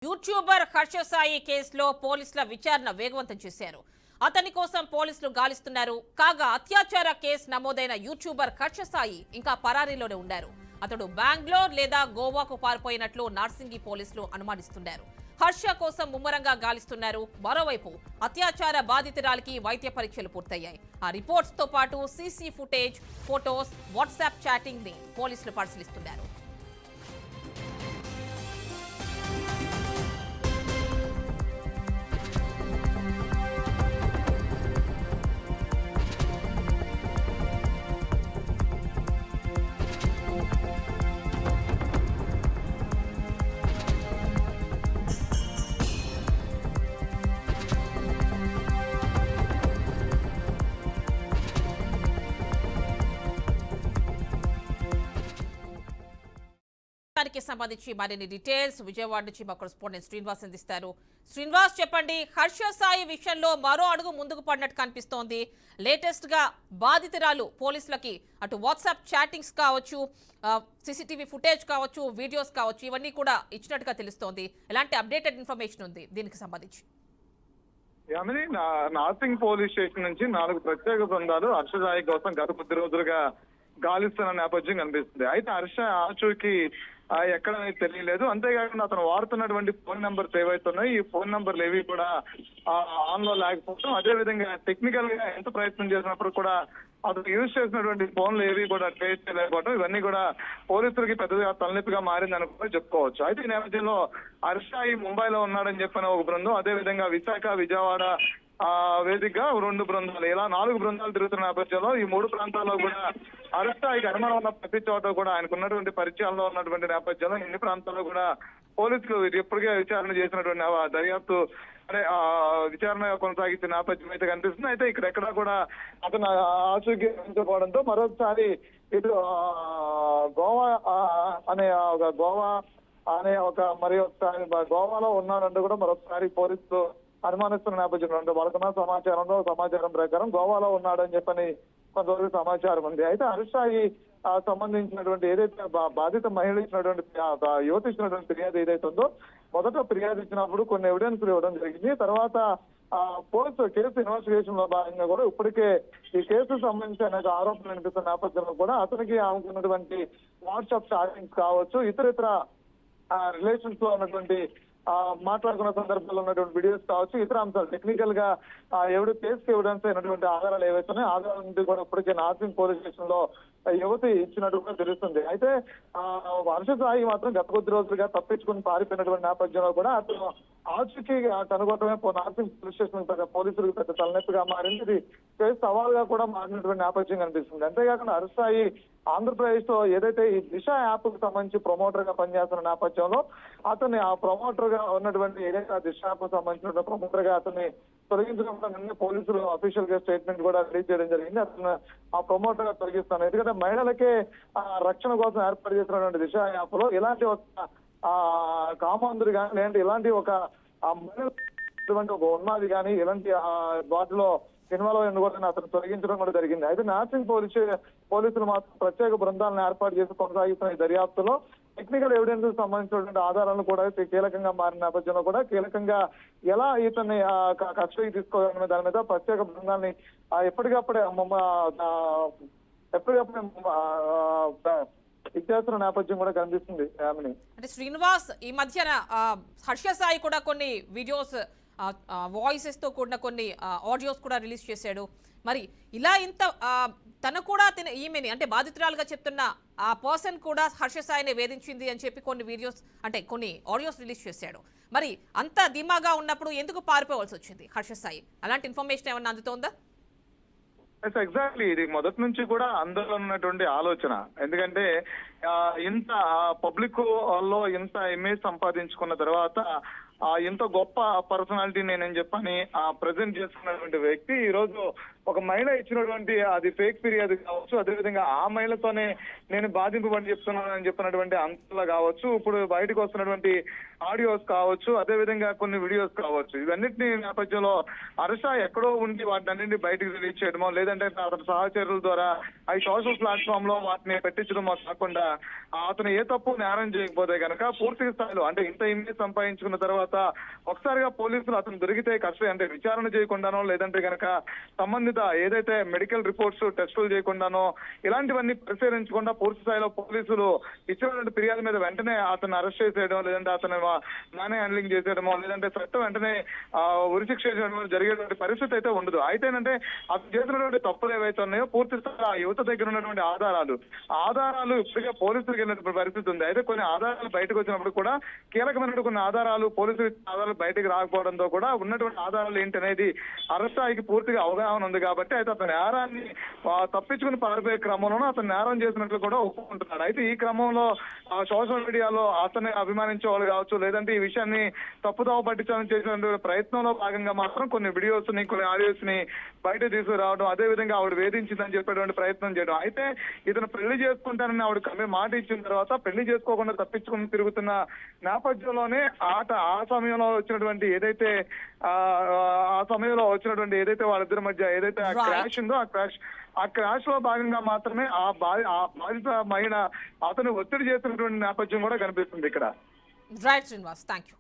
YouTuber Harsha Sai కేసులో పోలీసుల విచారణ వేగవంతం చేశారు. అతని కోసం పోలీసులు గాలిస్తున్నారు. కాగా అత్యాచార కేసు నమోదైన యూట్యూబర్ హర్ష సాయి ఇంకా పరారీలోనే ఉన్నారు. అతడు బెంగళూరు లేదా గోవాకు పారిపోయినట్లు నార్సింగి పోలీసులు అనుమానిస్తున్నారు. హర్ష కోసం ముమ్మరంగా గాలిస్తున్నారు. మరోవైపు అత్యాచార బాధితురాలికి వైద్య పరీక్షలు పూర్తయ్యాయి. ఆ రిపోర్ట్స్ తో పాటు CC footage, photos, WhatsApp chatting ని పోలీసులు పరిశీలిస్తున్నారు. దానికి సంబంధించి మరిన్ని డీటెయిల్స్ విజయవాడ నుంచి మా కరెస్పాండెంట్ శ్రీనివాస్ అందిస్తారు. శ్రీనివాస్, చెప్పండి. హర్ష సాయి విషయంలో మరో అడుగు ముందుకు పడినట్టు కనిపిస్తోంది. లేటెస్ట్ గా బాధితురాలు పోలీసులకి అటు వాట్సాప్ చాటింగ్స్ కావచ్చు, సీసీటీవీ ఫుటేజ్ కావచ్చు, వీడియోస్ కావచ్చు, ఇవన్నీ కూడా ఇచ్చినట్టుగా తెలుస్తోంది. ఎలాంటి అప్డేటెడ్ ఇన్ఫర్మేషన్ ఉంది దీనికి సంబంధించి? నార్సింగ్ పోలీస్ స్టేషన్ నుంచి 4 ప్రత్యేక బృందాలు హర్ష సాయి కోసం గత కొద్ది రోజులుగా గాలిస్తున్న నేపథ్యం కనిపిస్తుంది. అయితే హర్ష ఆచూకీ ఎక్కడనేది తెలియలేదు. అంతేకాకుండా అతను వాడుతున్నటువంటి ఫోన్ నెంబర్స్ ఏవైతున్నాయి, ఈ ఫోన్ నెంబర్లు ఏవి కూడా ఆన్ లో లేకపోవడం, అదే విధంగా టెక్నికల్ గా ఎంత ప్రయత్నం చేసినప్పుడు కూడా అతను యూజ్ చేసినటువంటి ఫోన్లు ఏవి కూడా ట్రేస్ చేయలేకపోవడం, ఇవన్నీ కూడా పోలీసులకి పెద్దగా తలనొప్పిగా మారిందని కూడా చెప్పుకోవచ్చు. అయితే ఈ నేపథ్యంలో హర్ష ఈ ముంబైలో ఉన్నాడని చెప్పిన ఒక బృందం, అదే విధంగా విశాఖ, విజయవాడ వేదికగా 2 బృందాలు, ఇలా 4 బృందాలు తిరుగుతున్న నేపథ్యంలో ఈ 3 ప్రాంతాల్లో కూడా అరెస్టాయికి అనుమానం ఉన్న ప్రతి చోట కూడా ఆయనకు ఉన్నటువంటి పరిచయాల్లో ఉన్నటువంటి నేపథ్యంలో ఇన్ని ప్రాంతాల్లో కూడా పోలీసులు ఇప్పటికే విచారణ చేసినటువంటి దర్యాప్తు విచారణ కొనసాగించిన నేపథ్యం అయితే కనిపిస్తుంది. అయితే ఇక్కడెక్కడా కూడా అతను ఆచూకీపోవడంతో మరొకసారి ఇటు గోవా అనే మరి ఒకసారి గోవాలో ఉన్నారంటూ కూడా మరొకసారి పోలీసులు అనుమానిస్తున్న నేపథ్యంలో వాళ్ళకున్న సమాచారం ప్రకారం గోవాలో ఉన్నాడని చెప్పని కొంతవరకు సమాచారం ఉంది. అయితే హర్ష సంబంధించినటువంటి ఏదైతే బాధిత మహిళ ఇచ్చినటువంటి యువత ఇచ్చినటువంటి ఫిర్యాదు ఏదైతే ఉందో, మొదట ఫిర్యాదు ఇచ్చినప్పుడు కొన్ని ఎవిడెన్స్ ఇవ్వడం జరిగింది. తర్వాత పోలీసు కేసు ఇన్వెస్టిగేషన్ లో భాగంగా కూడా ఇప్పటికే ఈ కేసుకు సంబంధించి అనేక ఆరోపణలు వినిపిస్తున్న నేపథ్యంలో కూడా అతనికి ఆమెకున్నటువంటి వాట్సాప్ చాటింగ్స్ కావచ్చు, ఇతర రిలేషన్స్ లో ఉన్నటువంటి మాట్లాడుకున్న సందర్భంలో ఉన్నటువంటి వీడియోస్ కావచ్చు, ఇతర అంశాలు టెక్నికల్ గా కేసుకి ఎవిడెన్స్ అయినటువంటి ఆధారాలు ఏవైతున్నాయో ఆధారాల నుండి కూడా ఇప్పటికే నార్సింగ్ పోలీస్ స్టేషన్ లో యువతి ఇచ్చినట్టు కూడా తెలుస్తుంది. అయితే హర్ష సాయి మాత్రం గత కొద్ది రోజులుగా తప్పించుకుని పారిపోయినటువంటి నేపథ్యంలో కూడా అతను ఆచూకీ కనుగొనడమే నార్సింగ్ పోలీస్ స్టేషన్ పోలీసులకు పెద్ద తలనొప్పిగా మారింది. ఇది కేసు సవాల్గా కూడా మారినటువంటి నేపథ్యం కనిపిస్తుంది. అంతేకాకుండా హర్ష సాయి ఆంధ్రప్రదేశ్ లో ఏదైతే ఈ దిశ యాప్ కు సంబంధించి ప్రమోటర్ గా పనిచేస్తున్న నేపథ్యంలో అతన్ని ఆ ప్రమోటర్ గా ఉన్నటువంటి ఏదైతే ఆ దిశ యాప్ కు సంబంధించిన ప్రమోటర్ గా అతన్ని తొలగించడం నిన్న పోలీసులు అఫీషియల్ గా స్టేట్మెంట్ కూడా రిలీజ్ చేయడం జరిగింది. అతను ఆ ప్రమోటర్ గా తొలగిస్తాను, ఎందుకంటే మహిళలకే రక్షణ కోసం ఏర్పాటు చేసినటువంటి దిశ యాప్ లో ఇలాంటి ఒక కామాంధుడు కానీ లేదంటే ఇలాంటి ఒక ఒక ఉన్మాది కానీ ఇలాంటి వాటిలో ఇన్వాల్వ్ అయిన కూడా అతను తొలగించడం కూడా జరిగింది. అయితే నార్సింగ్ పోలీసులు మాత్రం ప్రత్యేక బృందాలను ఏర్పాటు చేసి కొనసాగిస్తున్న ఈ దర్యాప్తులో టెక్నికల్ ఎవిడెన్స్ సంబంధించినటువంటి ఆధారాలను కూడా కీలకంగా మారిన నేపథ్యంలో కూడా కీలకంగా ఎలా ఇతన్ని కస్టడీకి తీసుకోవాలనే దాని మీద ప్రత్యేక బృందాన్ని ఎప్పటికప్పుడే ఇచ్చేస్తున్న నేపథ్యం కూడా కనిపిస్తుంది. అంటే శ్రీనివాస్, ఈ మధ్యన హర్ష సాయి కూడా కొన్ని వీడియోస్, వాయిసెస్ తో కూడిన కొన్ని ఆడియోస్ కూడా రిలీజ్ చేశాడు. మరి ఇలా ఇంత తను కూడా ఈమెని అంటే బాధితురాలుగా చెప్తున్న ఆ పర్సన్ కూడా హర్ష సాయిని వేధించింది అని చెప్పి కొన్ని వీడియోస్ అంటే కొన్ని ఆడియోస్ రిలీజ్ చేశాడు. మరి అంత ధీమాగా ఉన్నప్పుడు ఎందుకు పారిపోవాల్సి వచ్చింది హర్ష సాయి? అలాంటి ఇన్ఫర్మేషన్ ఏమన్నా అందుతోందా? ఎగ్జాక్ట్లీ, ఇది మొదటి నుంచి కూడా అందరిలో ఉన్నటువంటి ఆలోచన. ఎందుకంటే ఇంత పబ్లిక్ లో ఇంత ఇమేజ్ సంపాదించుకున్న తర్వాత ఎంతో గొప్ప పర్సనాలిటీ నేనని చెప్పని ప్రజెంట్ చేస్తున్నటువంటి వ్యక్తి ఈ రోజు ఒక మహిళ ఇచ్చినటువంటి అది ఫేక్ ఫిర్యాదు కావచ్చు, అదేవిధంగా ఆ మహిళతోనే నేను బాధింపబడి చెప్తున్నానని చెప్పినటువంటి అంశాలు కావచ్చు, ఇప్పుడు బయటకు వస్తున్నటువంటి ఆడియోస్ కావచ్చు, అదేవిధంగా కొన్ని వీడియోస్ కావచ్చు, ఇవన్నిటిని నేపథ్యంలో హర్ష ఎక్కడో ఉండి వాటిని అన్నింటినీ బయటకు రిలీజ్ చేయడమో లేదంటే అతని సహచరుల ద్వారా అవి సోషల్ ప్లాట్ఫామ్ లో వాటిని పెట్టించడమో కాకుండా అతను ఏ తప్పు నేరం చేయకపోతే కనుక పూర్తి స్థాయిలో అంటే ఇంత ఇమేజ్ సంపాదించుకున్న తర్వాత ఒకసారిగా పోలీసులు అతను దొరికితే కష్టం అంటే విచారణ చేయకుండానో లేదంటే కనుక సంబంధిత ఏదైతే మెడికల్ రిపోర్ట్స్ టెస్టులు చేయకుండానో ఇలాంటివన్నీ పరిశీలించకుండా పూర్తి స్థాయిలో పోలీసులు ఇచ్చినటువంటి ఫిర్యాదు మీద వెంటనే అతను అరెస్ట్ చేసేయడం లేదంటే అతను నానే హ్యాండ్లింగ్ చేసేయడమో లేదంటే చట్టం వెంటనే ఉరిశిక్ష చేయడం జరిగేటువంటి పరిస్థితి అయితే ఉండదు. అయితేనంటే అతను చేసినటువంటి తప్పులు ఏవైతే ఉన్నాయో పూర్తి స్థాయిలో ఆ యువత దగ్గర ఉన్నటువంటి ఆధారాలు ఇప్పటికే పోలీసులకు వెళ్ళినటువంటి పరిస్థితి ఉంది. అయితే కొన్ని ఆధారాలు బయటకు వచ్చినప్పుడు కూడా కీలకమైనటువంటి కొన్ని ఆధారాలు పోలీసులు ఆధారాలు బయటకు రాకపోవడంతో కూడా ఉన్నటువంటి ఆధారాలు ఏంటి అనేది అరెస్టాయికి పూర్తిగా అవగాహన ఉంది కాబట్టి అయితే అతని నేరాన్ని తప్పించుకుని పారిపోయే క్రమంలోనూ అతను నేరం చేసినట్లు కూడా ఒప్పుకుంటున్నాడు. అయితే ఈ క్రమంలో సోషల్ మీడియాలో అతన్ని అభిమానించే వాళ్ళు కావచ్చు లేదంటే ఈ విషయాన్ని తప్పుదోవ పట్టించాలని చేసినటువంటి ప్రయత్నంలో భాగంగా మాత్రం కొన్ని వీడియోస్ ని కొన్ని ఆడియోస్ ని బయట తీసుకురావడం అదే విధంగా ఆవిడ వేధించిందని చెప్పేటువంటి ప్రయత్నం చేయడం. అయితే ఇతను పెళ్లి చేసుకుంటానని ఆవిడ మాట ఇచ్చిన తర్వాత పెళ్లి చేసుకోకుండా తప్పించుకుని తిరుగుతున్న నేపథ్యంలోనే ఆ సమయంలో వచ్చినటువంటి ఏదైతే వాళ్ళిద్దరి మధ్య ఏదైతే ఆ క్రాష్ ఉందో ఆ క్రాష్ లో భాగంగా మాత్రమే ఆ బాధిత మహిళ అతను ఒత్తిడి చేస్తున్నటువంటి నేపథ్యం కూడా కనిపిస్తుంది ఇక్కడ. Right Srinivas, thank you.